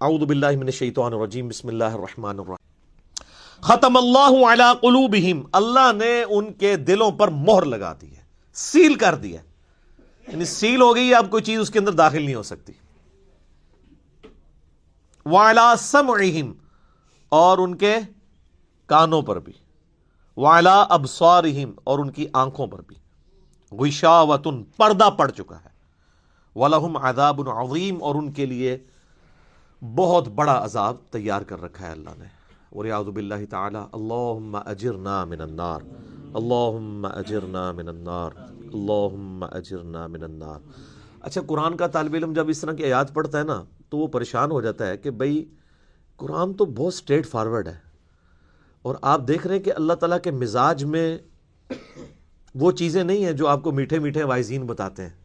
اعوذ باللہ من الشیطان الرجیم، بسم اللہ الرحمن الرحیم۔ ختم اللہ علی قلوبہم، اللہ نے ان کے دلوں پر مہر لگا دی ہے، سیل کر دی ہے، یعنی سیل ہو گئی ہے، اب کوئی چیز اس کے اندر داخل نہیں ہو سکتی۔ وعلی سمعہم، اور ان کے کانوں پر بھی، وعلی ابصارہم، اور ان کی آنکھوں پر بھی، غشاوۃ، پردہ پڑ چکا ہے، وَلَهُمْ عَذَابٌ عَظِيمٌ، اور ان کے لیے بہت بڑا عذاب تیار کر رکھا ہے اللہ نے۔ وَلِعَوْذُ بِاللَّهِ تَعَالَى اللَّهُمَّ أَجِرْنَا مِنَ النَّارِ، اللَّهُمَّ أَجِرْنَا مِنَ النَّارِ، اللَّهُمَّ أَجِرْنَا مِنَ النَّارِ۔ اچھا، قرآن کا طالب علم جب اس طرح کی آیات پڑھتا ہے نا تو وہ پریشان ہو جاتا ہے کہ بھئی قرآن تو بہت سٹریٹ فارورڈ ہے، اور آپ دیکھ رہے ہیں کہ اللہ تعالیٰ کے مزاج میں وہ چیزیں نہیں ہیں جو آپ کو میٹھے میٹھے وائزین بتاتے ہیں۔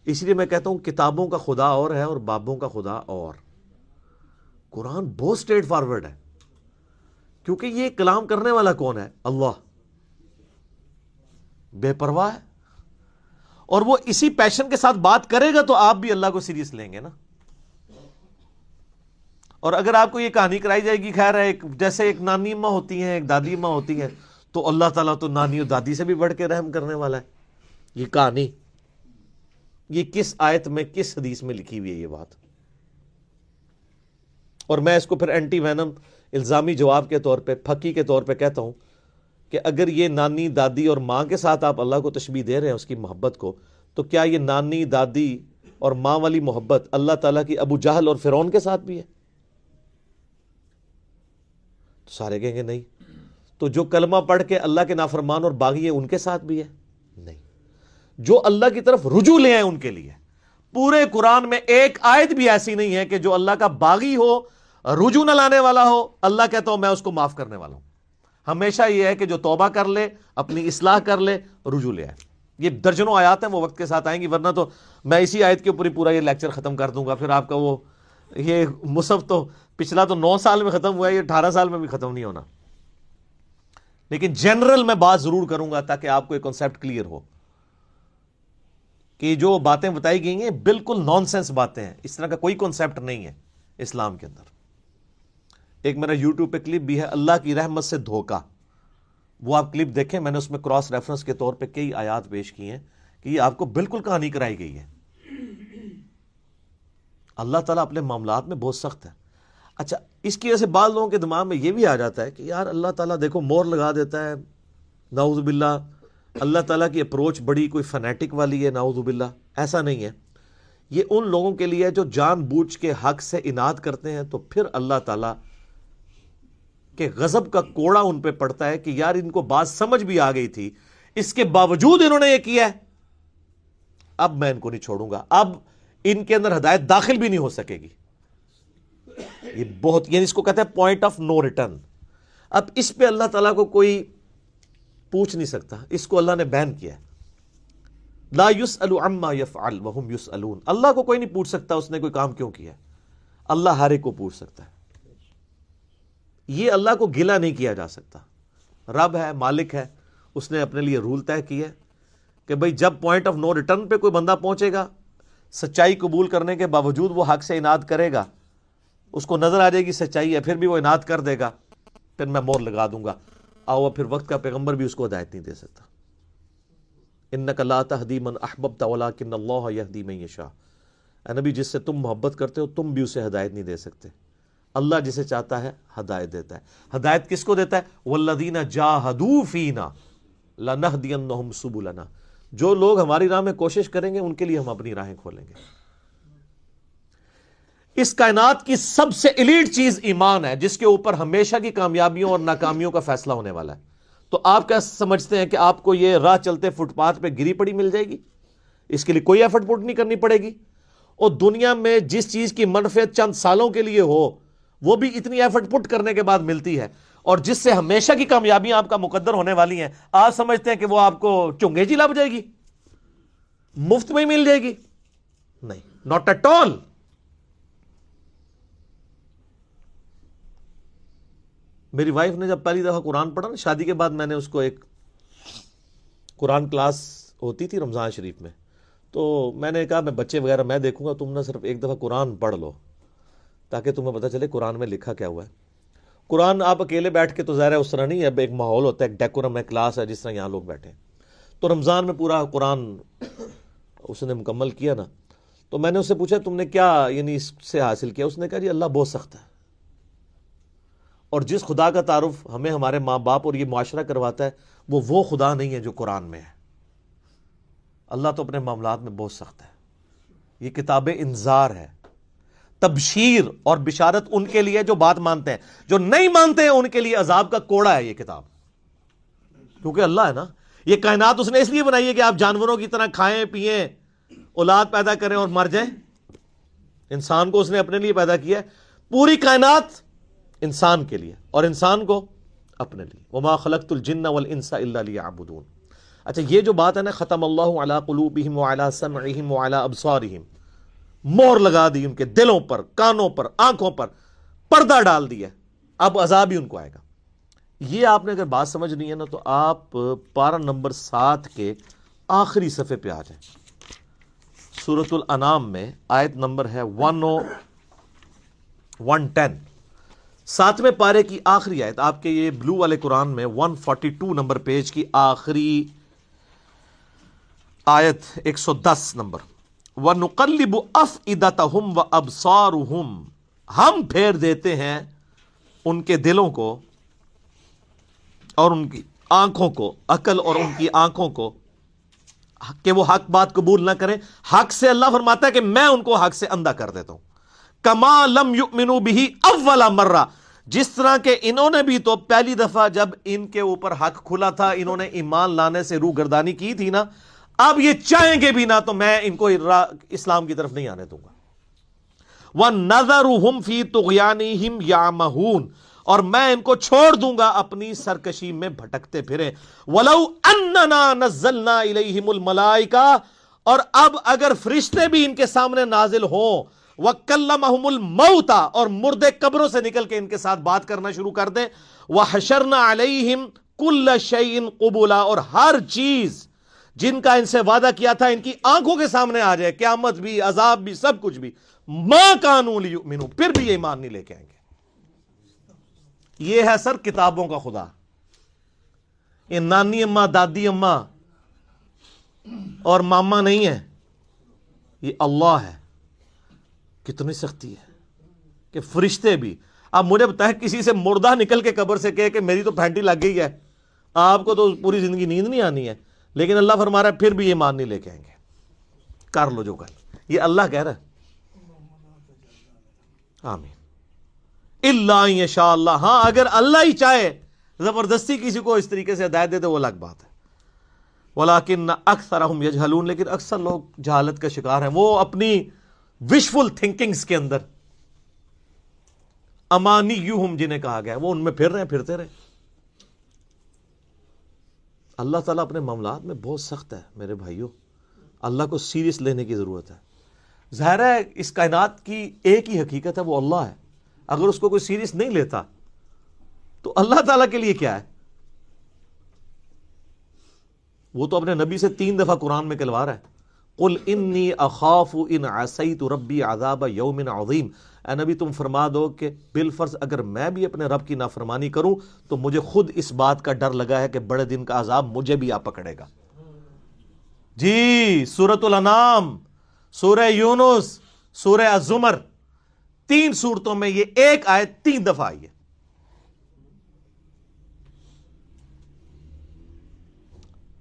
اس لیے میں کہتا ہوں کتابوں کا خدا اور ہے اور بابوں کا خدا اور۔ قرآن بہت سٹریٹ فارورڈ ہے، کیونکہ یہ کلام کرنے والا کون ہے؟ اللہ، بے پرواہ ہے، اور وہ اسی پیشن کے ساتھ بات کرے گا تو آپ بھی اللہ کو سیریس لیں گے نا۔ اور اگر آپ کو یہ کہانی کرائی جائے گی، خیر ہے، جیسے ایک نانی اماں ہوتی ہیں، ایک دادی اماں ہوتی ہیں، تو اللہ تعالیٰ تو نانی اور دادی سے بھی بڑھ کے رحم کرنے والا ہے۔ یہ کہانی، یہ کس آیت میں، کس حدیث میں لکھی ہوئی ہے یہ بات؟ اور میں اس کو پھر اینٹی وینم الزامی جواب کے طور پہ، پھکی کے طور پہ کہتا ہوں کہ اگر یہ نانی دادی اور ماں کے ساتھ آپ اللہ کو تشبیہ دے رہے ہیں اس کی محبت کو، تو کیا یہ نانی دادی اور ماں والی محبت اللہ تعالیٰ کی ابو جہل اور فرعون کے ساتھ بھی ہے؟ تو سارے کہیں گے نہیں۔ تو جو کلمہ پڑھ کے اللہ کے نافرمان اور باغی ہیں ان کے ساتھ بھی ہے؟ نہیں۔ جو اللہ کی طرف رجوع لے آئے ان کے لیے۔ پورے قرآن میں ایک آیت بھی ایسی نہیں ہے کہ جو اللہ کا باغی ہو، رجوع نہ لانے والا ہو، اللہ کہتا ہوں میں اس کو معاف کرنے والا ہوں۔ ہمیشہ یہ ہے کہ جو توبہ کر لے، اپنی اصلاح کر لے، رجوع لے آئے۔ یہ درجنوں آیات ہیں، وہ وقت کے ساتھ آئیں گی، ورنہ تو میں اسی آیت کے اوپر ہی پورا یہ لیکچر ختم کر دوں گا، پھر آپ کا وہ یہ مصحف تو پچھلا تو 9 سال میں ختم ہوا ہے، یہ 18 سال میں بھی ختم نہیں ہونا۔ لیکن جنرل میں بات ضرور کروں گا تاکہ آپ کو ایک کنسیپٹ کلیئر ہو کہ جو باتیں بتائی گئی ہیں بالکل نان سینس باتیں ہیں، اس طرح کا کوئی کنسیپٹ نہیں ہے اسلام کے اندر۔ ایک میرا یوٹیوب پہ کلپ بھی ہے، اللہ کی رحمت سے دھوکہ، وہ آپ کلپ دیکھیں، میں نے اس میں کراس ریفرنس کے طور پہ کئی آیات پیش کی ہیں کہ یہ آپ کو بالکل کہانی کرائی گئی ہے۔ اللہ تعالیٰ اپنے معاملات میں بہت سخت ہے۔ اچھا، اس کی وجہ سے بعض لوگوں کے دماغ میں یہ بھی آ جاتا ہے کہ یار اللہ تعالیٰ دیکھو مور لگا دیتا ہے، نعوذ باللہ، اللہ تعالیٰ کی اپروچ بڑی کوئی فنیٹک والی ہے، نعوذ باللہ۔ ایسا نہیں ہے، یہ ان لوگوں کے لیے جو جان بوجھ کے حق سے اناد کرتے ہیں، تو پھر اللہ تعالیٰ کہ غضب کا کوڑا ان پہ پڑتا ہے کہ یار ان کو بات سمجھ بھی آ گئی تھی، اس کے باوجود انہوں نے یہ کیا ہے، اب میں ان کو نہیں چھوڑوں گا، اب ان کے اندر ہدایت داخل بھی نہیں ہو سکے گی۔ یہ بہت، یعنی اس کو کہتے ہیں پوائنٹ آف نو ریٹرن۔ اب اس پہ اللہ تعالیٰ کو کوئی پوچھ نہیں سکتا، اس کو اللہ نے بین کیا ہے۔ لا يسأل عما يفعل وهم يسألون، اللہ کو کوئی نہیں پوچھ سکتا اس نے کوئی کام کیوں کیا ہے، اللہ ہر ایک کو پوچھ سکتا ہے۔ یہ اللہ کو گلہ نہیں کیا جا سکتا، رب ہے، مالک ہے، اس نے اپنے لیے رول طے کیا ہے کہ بھئی جب پوائنٹ آف نو ریٹرن پہ کوئی بندہ پہنچے گا، سچائی قبول کرنے کے باوجود وہ حق سے اناد کرے گا، اس کو نظر آ جائے گی سچائی ہے، پھر بھی وہ اناد کر دے گا، پھر میں مور لگا دوں گا، آؤ پھر وقت کا پیغمبر بھی اس کو ہدایت نہیں دے سکتا۔ انک لا تہدی من احببت ولکن اللہ یہدی من یشاء، اے نبی جس سے تم محبت کرتے ہو تم بھی اسے ہدایت نہیں دے سکتے، اللہ جسے چاہتا ہے ہدایت دیتا ہے۔ ہدایت کس کو دیتا ہے؟ والذین جاہدوا فینا لنہدینہم سبلنا، جو لوگ ہماری راہ میں کوشش کریں گے ان کے لیے ہم اپنی راہیں کھولیں گے۔ اس کائنات کی سب سے ایلیٹ چیز ایمان ہے، جس کے اوپر ہمیشہ کی کامیابیوں اور ناکامیوں کا فیصلہ ہونے والا ہے۔ تو آپ کیا سمجھتے ہیں کہ آپ کو یہ راہ چلتے فٹ پاتھ پہ گری پڑی مل جائے گی؟ اس کے لیے کوئی ایفرٹ پٹ نہیں کرنی پڑے گی، اور دنیا میں جس چیز کی منفعت چند سالوں کے لیے ہو وہ بھی اتنی ایفرٹ پٹ کرنے کے بعد ملتی ہے، اور جس سے ہمیشہ کی کامیابیاں آپ کا مقدر ہونے والی ہیں، آپ سمجھتے ہیں کہ وہ آپ کو چنگے جی لب جائے گی، مفت میں ہی مل جائے گی؟ نہیں، ناٹ ایٹ آل۔ میری وائف نے جب پہلی دفعہ قرآن پڑھا نا شادی کے بعد، میں نے اس کو ایک قرآن کلاس ہوتی تھی رمضان شریف میں، تو میں نے کہا میں بچے وغیرہ میں دیکھوں گا، تم نہ صرف ایک دفعہ قرآن پڑھ لو۔ تاکہ تمہیں پتہ چلے قرآن میں لکھا کیا ہوا ہے. قرآن آپ اکیلے بیٹھ کے تو ظاہر ہے اس طرح نہیں ہے, اب ایک ماحول ہوتا ہے, ایک ڈیکورم ہے, کلاس ہے, جس طرح یہاں لوگ بیٹھے ہیں. تو رمضان میں پورا قرآن اس نے مکمل کیا نا, تو میں نے اس سے پوچھا تم نے کیا یعنی اس سے حاصل کیا؟ اس نے کہا جی اللہ بہت سخت ہے, اور جس خدا کا تعارف ہمیں ہمارے ماں باپ اور یہ معاشرہ کرواتا ہے وہ خدا نہیں ہے جو قرآن میں ہے. اللہ تو اپنے معاملات میں بہت سخت ہے. یہ کتاب انذار ہے, تبشیر اور بشارت ان کے لیے جو بات مانتے ہیں, جو نہیں مانتے ہیں ان کے لیے عذاب کا کوڑا ہے یہ کتاب. کیونکہ اللہ ہے نا, یہ کائنات اس نے اس لیے بنائی ہے کہ آپ جانوروں کی طرح کھائیں پیئیں, اولاد پیدا کریں اور مر جائیں. انسان کو اس نے اپنے لیے پیدا کیا ہے, پوری کائنات انسان کے لیے اور انسان کو اپنے لیے. وما خلقت الجن والانس الا لیعبدون. اچھا یہ جو بات ہے نا, ختم اللہ علی قلوبہم وعلی سمعہم وعلی ابصارہم, مہر لگا دی ان کے دلوں پر, کانوں پر, آنکھوں پر, پردہ ڈال دیا, اب عذاب ہی ان کو آئے گا. یہ آپ نے اگر بات سمجھنی ہے نا تو آپ پارہ نمبر 7 کے آخری صفحے پہ آ جائیں. سورۃ الانعام میں آیت نمبر ہے 110, 7ویں پارے کی آخری آیت. آپ کے یہ بلو والے قرآن میں 142 نمبر پیج کی آخری آیت 110 نمبر. وَنُقَلِّبُ أَفْئِدَتَهُمْ وَأَبْصَارُهُمْ, ہم پھیر دیتے ہیں ان کے دلوں کو اور ان کی آنکھوں کو, عقل اور ان کی آنکھوں کو, کہ وہ حق بات قبول نہ کریں. حق سے اللہ فرماتا ہے کہ میں ان کو حق سے اندھا کر دیتا ہوں. کما لم یؤمنوا بہ اول مرہ, جس طرح کہ انہوں نے بھی تو پہلی دفعہ جب ان کے اوپر حق کھلا تھا انہوں نے ایمان لانے سے روح گردانی کی تھی نا, اب یہ چاہیں گے بھی نہ تو میں ان کو اسلام کی طرف نہیں آنے دوں گا. وَنَذَرُهُمْ فِي طُغْيَانِهِمْ يَعْمَهُونَ, اور میں ان کو چھوڑ دوں گا اپنی سرکشی میں بھٹکتے پھرے. وَلَوْ أَنَّنَا نَزَّلْنَا إِلَيْهِمُ الْمَلَائِكَةَ, اور اب اگر فرشتے بھی ان کے سامنے نازل ہوں, وَكَلَّمَهُمُ الْمَوْتَى, اور مردے قبروں سے نکل کے ان کے ساتھ بات کرنا شروع کر دیں. وَحَشَرْنَا عَلَيْهِمْ كُلَّ شَيْءٍ قُبُولًا, اور ہر چیز جن کا ان سے وعدہ کیا تھا ان کی آنکھوں کے سامنے آ جائے, قیامت بھی, عذاب بھی, سب کچھ بھی. مَا كَانُوا لِيُؤْمِنُوا, پھر بھی یہ ایمان نہیں لے کے آئیں گے. یہ ہے سر کتابوں کا خدا. یہ نانی اماں, دادی اماں اور ماما نہیں ہے, یہ اللہ ہے. کتنی سختی ہے کہ فرشتے بھی. اب مجھے بتائیں کسی سے مردہ نکل کے قبر سے کہے کہ میری تو پھینٹی لگ گئی ہے, آپ کو تو پوری زندگی نیند نہیں آنی ہے, لیکن اللہ فرما رہا ہے پھر بھی یہ مان نہیں لے کے آئیں گے. کر لو جو کر. یہ اللہ کہہ رہا ہے. آمین. الا ان یشاء اللہ, ہاں اگر اللہ ہی چاہے زبردستی کسی کو اس طریقے سے ہدایت دے دے وہ الگ بات ہے. ولکن اکثرهم یجہلون, لیکن اکثر لوگ جہالت کا شکار ہیں. وہ اپنی وشفل تھنکنگز کے اندر, امانیہم جنہیں کہا گیا, وہ ان میں پھر رہے ہیں, پھرتے رہے. اللہ تعالیٰ اپنے معاملات میں بہت سخت ہے میرے بھائیوں. اللہ کو سیریس لینے کی ضرورت ہے. ظاہر ہے اس کائنات کی ایک ہی حقیقت ہے, وہ اللہ ہے. اگر اس کو کوئی سیریس نہیں لیتا تو اللہ تعالیٰ کے لیے کیا ہے؟ وہ تو اپنے نبی سے 3 دفعہ قرآن میں کہلوا رہا ہے, قل انی اخاف ان عصیت ربی عذاب یوم عظیم. اے نبی تم فرما دو کہ بالفرض اگر میں بھی اپنے رب کی نافرمانی کروں تو مجھے خود اس بات کا ڈر لگا ہے کہ بڑے دن کا عذاب مجھے بھی آ پکڑے گا. جی سورۃ الانعام, سورہ یونس, سورہ الزمر, 3 سورتوں میں یہ ایک آیت 3 دفعہ آئی ہے.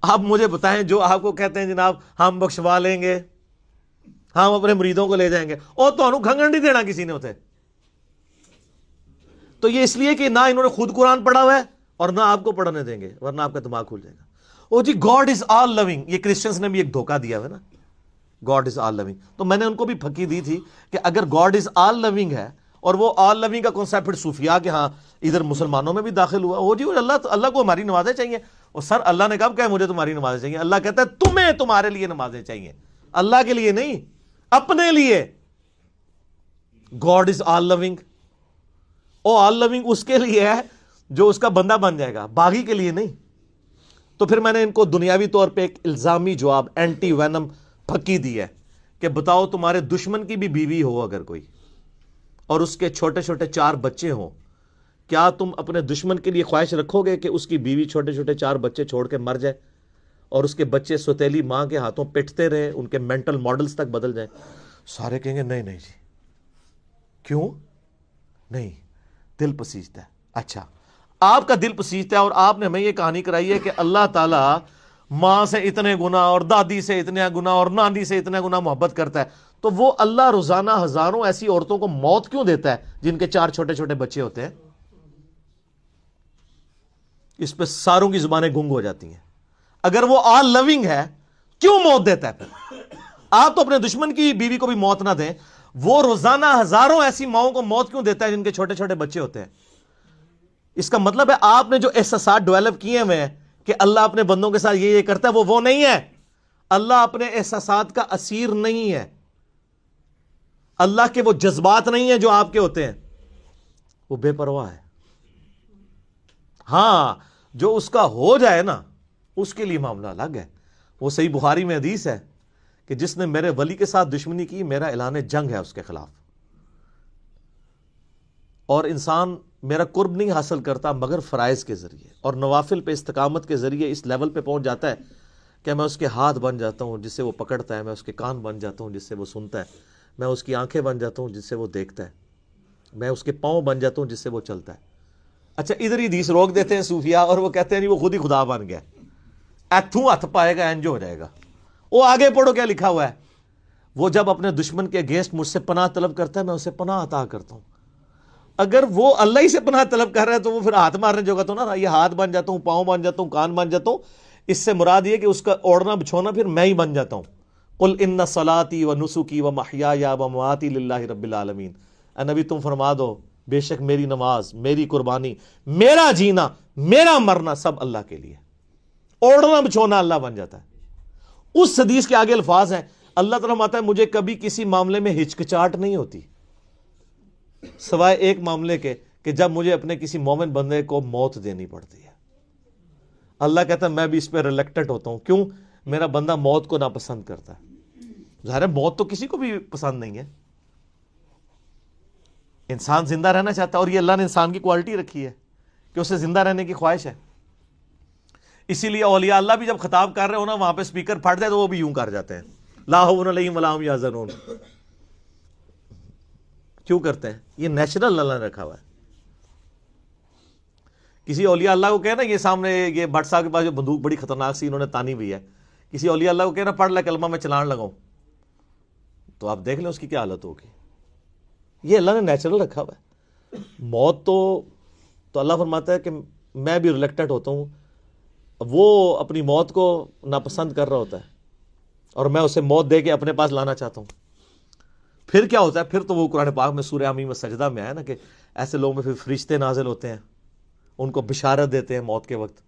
آپ مجھے بتائیں جو آپ کو کہتے ہیں جناب ہم بخشوا لیں گے, ہم اپنے مریدوں کو لے جائیں گے, اور تو انہوں کھنگن نہیں دینا کسی نے ہوتے. تو یہ اس لیے کہ نہ انہوں نے خود قرآن پڑھا ہوا ہے اور نہ آپ کو پڑھنے دیں گے, ورنہ آپ کا دماغ کھل جائے گا. او جی گاڈ از آل لونگ, یہ کرسچنز نے بھی ایک دھوکہ دیا ہے نا, گاڈ از آل لونگ. تو میں نے ان کو بھی پھکی دی تھی کہ اگر گاڈ از آل لونگ ہے اور وہ آل لونگ کا کانسیپٹ پھر صوفیاء کے ہاں ادھر مسلمانوں میں بھی داخل ہوا, وہ جی اللہ کو ہماری نمازیں چاہیے. اور سر اللہ نے کب کہا مجھے تمہاری نمازیں چاہیے؟ اللہ کہتا ہے تمہیں تمہارے لیے نمازیں چاہیے, اللہ کے لیے نہیں, اپنے لیے. گاڈ از آل لونگ, او آل لونگ اس کے لیے ہے جو اس کا بندہ بن جائے گا, باغی کے لیے نہیں. تو پھر میں نے ان کو دنیاوی طور پہ ایک الزامی جواب, اینٹی وینم پھکی دی ہے کہ بتاؤ تمہارے دشمن کی بھی بیوی ہو اگر کوئی, اور اس کے چھوٹے چھوٹے 4 بچے ہوں، کیا تم اپنے دشمن کے لیے خواہش رکھو گے کہ اس کی بیوی چھوٹے چھوٹے 4 بچے چھوڑ کے مر جائے اور اس کے بچے سوتیلی ماں کے ہاتھوں پٹتے رہے، ان کے مینٹل ماڈلز تک بدل جائیں؟ سارے کہیں گے نہیں نہیں جی، کیوں نہیں، دل پسیجتا ہے۔ اچھا، آپ کا دل پسیجتا ہے اور آپ نے ہمیں یہ کہانی کرائی ہے کہ اللہ تعالیٰ ماں سے اتنے گنا اور دادی سے اتنے گنا اور نانی سے اتنے گنا محبت کرتا ہے، تو وہ اللہ روزانہ ہزاروں ایسی عورتوں کو موت کیوں دیتا ہے جن کے 4 چھوٹے چھوٹے بچے ہوتے ہیں؟ اس پہ ساروں کی زبانیں گنگ ہو جاتی ہیں۔ اگر وہ آل لونگ ہے کیوں موت دیتا ہے پھر؟ آپ تو اپنے دشمن کی بیوی کو بھی موت نہ دیں، وہ روزانہ ہزاروں ایسی ماؤں کو موت کیوں دیتا ہے جن کے چھوٹے چھوٹے بچے ہوتے ہیں؟ اس کا مطلب ہے آپ نے جو احساسات ڈیولپ کیے ہوئے ہیں کہ اللہ اپنے بندوں کے ساتھ یہ کرتا ہے، وہ نہیں ہے۔ اللہ اپنے احساسات کا اسیر نہیں ہے، اللہ کے وہ جذبات نہیں ہیں جو آپ کے ہوتے ہیں، وہ بے پرواہ ہے۔ ہاں، جو اس کا ہو جائے نا اس کے لیے معاملہ الگ ہے۔ وہ صحیح بخاری میں حدیث ہے کہ جس نے میرے ولی کے ساتھ دشمنی کی، میرا اعلان جنگ ہے اس کے خلاف، اور انسان میرا قرب نہیں حاصل کرتا مگر فرائض کے ذریعے اور نوافل پہ استقامت کے ذریعے اس لیول پہ پہنچ جاتا ہے کہ میں اس کے ہاتھ بن جاتا ہوں جس سے وہ پکڑتا ہے، میں اس کے کان بن جاتا ہوں جس سے وہ سنتا ہے، میں اس کی آنکھیں بن جاتا ہوں جس سے وہ دیکھتا ہے، میں اس کے پاؤں بن جاتا ہوں جس سے وہ چلتا ہے۔ اچھا، ادھر ہی حدیث روک دیتے ہیں صوفیاء اور وہ کہتے ہیں جی وہ خود ہی خدا بن گیا، ایتھوں ہاتھ پائے گا انج ہو جائے گا۔ وہ آگے پڑھو کیا لکھا ہوا ہے، وہ جب اپنے دشمن کے اگینسٹ مجھ سے پناہ طلب کرتا ہے میں اسے پناہ عطا کرتا ہوں۔ اگر وہ اللہ ہی سے پناہ طلب کر رہا ہے تو وہ پھر ہاتھ مارنے جو گا تو نا، یہ ہاتھ بن جاتا ہوں، پاؤں بن جاتا ہوں، کان بن جاتا ہوں، اس سے مراد یہ کہ اس کا اوڑھنا بچھونا پھر میں ہی بن جاتا ہوں۔ قل ان صلاتی و نسکی و محیایا و مماتی للہ رب العالمین، اے نبی تم فرما دو بے شک میری نماز، میری قربانی، میرا جینا، میرا مرنا سب اللہ کے لیے۔ اوڑھنا بچھونا اللہ بن جاتا ہے۔ اس حدیث کے آگے الفاظ ہیں، اللہ تعالیٰ فرماتا ہے مجھے کبھی کسی معاملے میں ہچکچاہٹ نہیں ہوتی سوائے ایک معاملے کے کہ جب مجھے اپنے کسی مومن بندے کو موت دینی پڑتی ہے۔ اللہ کہتا ہے میں بھی اس پہ ریلیکٹڈ ہوتا ہوں، کیوں؟ میرا بندہ موت کو ناپسند کرتا ہے۔ ظاہر ہے موت تو کسی کو بھی پسند نہیں ہے، انسان زندہ رہنا چاہتا ہے، اور یہ اللہ نے انسان کی کوالٹی رکھی ہے کہ اسے زندہ رہنے کی خواہش ہے۔ اسی لیے اولیاء اللہ بھی جب خطاب کر رہے ہو نا وہاں پہ سپیکر پھٹ جائے تو وہ بھی یوں کر جاتے ہیں، لا حول علیہم ولا ہم یحزنون۔ کیوں کرتے ہیں؟ یہ نیچرل اللہ نے رکھا ہوا ہے۔ کسی اولیاء اللہ کو کہنا یہ سامنے یہ بٹ صاحب کے پاس جو بندوق بڑی خطرناک سی انہوں نے تانی ہوئی ہے، کسی اولیاء اللہ کو کہنا پڑھ لے کلمہ میں چلان لگاؤں، تو آپ دیکھ لیں اس کی کیا حالت ہوگی۔ یہ اللہ نے نیچرل رکھا ہوا ہے۔ موت تو اللہ فرماتا ہے کہ میں بھی ریلیکٹڈ ہوتا ہوں، وہ اپنی موت کو ناپسند کر رہا ہوتا ہے اور میں اسے موت دے کے اپنے پاس لانا چاہتا ہوں۔ پھر کیا ہوتا ہے؟ پھر تو وہ قرآن پاک میں سورہ حمیم سجدہ میں آیا نا کہ ایسے لوگوں میں پھر فرشتے نازل ہوتے ہیں، ان کو بشارت دیتے ہیں موت کے وقت۔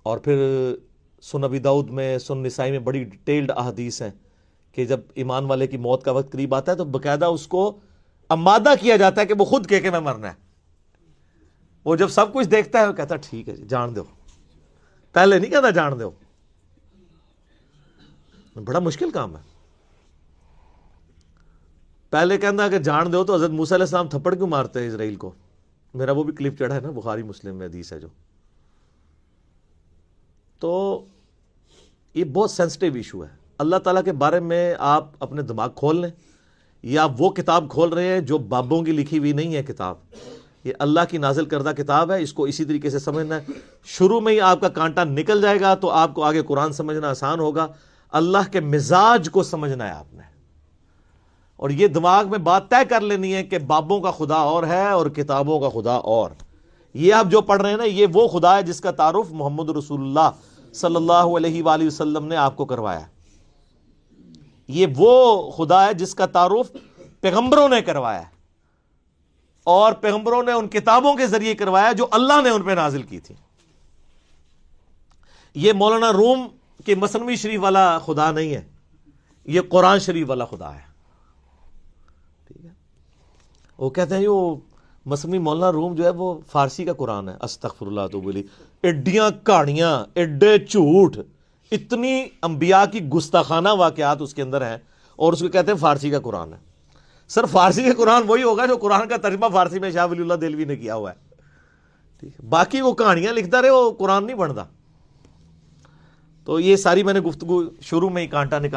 اور پھر سن ابی داؤد میں، سن نسائی میں بڑی ڈیٹیلڈ احادیث ہیں کہ جب ایمان والے کی موت کا وقت قریب آتا ہے تو باقاعدہ اس کو آمادہ کیا جاتا ہے کہ وہ خود کہے کہ میں مرنا ہے۔ وہ جب سب کچھ دیکھتا ہے وہ کہتا ہے ٹھیک ہے جی جان دو، پہلے نہیں کہتا جان دو۔ بڑا مشکل کام ہے۔ پہلے کہنا کہ جان دو تو حضرت موسیٰ علیہ السلام تھپڑ کیوں مارتے ہیں اسرائیل کو؟ میرا وہ بھی کلپ چڑھا ہے نا، بخاری مسلم میں حدیث ہے جو۔ تو یہ بہت سینسٹیو ایشو ہے۔ اللہ تعالیٰ کے بارے میں آپ اپنے دماغ کھول لیں، یا وہ کتاب کھول رہے ہیں جو بابوں کی لکھی ہوئی نہیں ہے کتاب، یہ اللہ کی نازل کردہ کتاب ہے، اس کو اسی طریقے سے سمجھنا ہے۔ شروع میں ہی آپ کا کانٹا نکل جائے گا تو آپ کو آگے قرآن سمجھنا آسان ہوگا۔ اللہ کے مزاج کو سمجھنا ہے آپ نے، اور یہ دماغ میں بات طے کر لینی ہے کہ بابوں کا خدا اور ہے اور کتابوں کا خدا اور۔ یہ آپ جو پڑھ رہے ہیں نا یہ وہ خدا ہے جس کا تعارف محمد رسول اللہ صلی اللہ علیہ وآلہ وسلم نے آپ کو کروایا۔ یہ وہ خدا ہے جس کا تعارف پیغمبروں نے کروایا، اور پیغمبروں نے ان کتابوں کے ذریعے کروایا جو اللہ نے ان پہ نازل کی تھی۔ یہ مولانا روم کے مثنوی شریف والا خدا نہیں ہے، یہ قرآن شریف والا خدا ہے۔ ٹھیک ہے، وہ کہتے ہیں وہ مثنوی مولانا روم جو ہے وہ فارسی کا قرآن ہے، استغفر اللہ تو بولی ایڈیاں کہانیاں، ایڈے جھوٹ، اتنی انبیاء کی گستاخانہ واقعات اس کے اندر ہیں، اور اس کو کہتے ہیں فارسی کا قرآن ہے۔ سر فارسی کے قرآن وہی ہوگا جو قرآن کا ترجمہ فارسی میں شاہ ولی اللہ دہلوی نے کیا ہوا ہے، باقی وہ کہانیاں لکھتا رہے، وہ قرآن نہیں بنتا۔ تو یہ ساری میں نے گفتگو شروع میں ہی کانٹا نکالا۔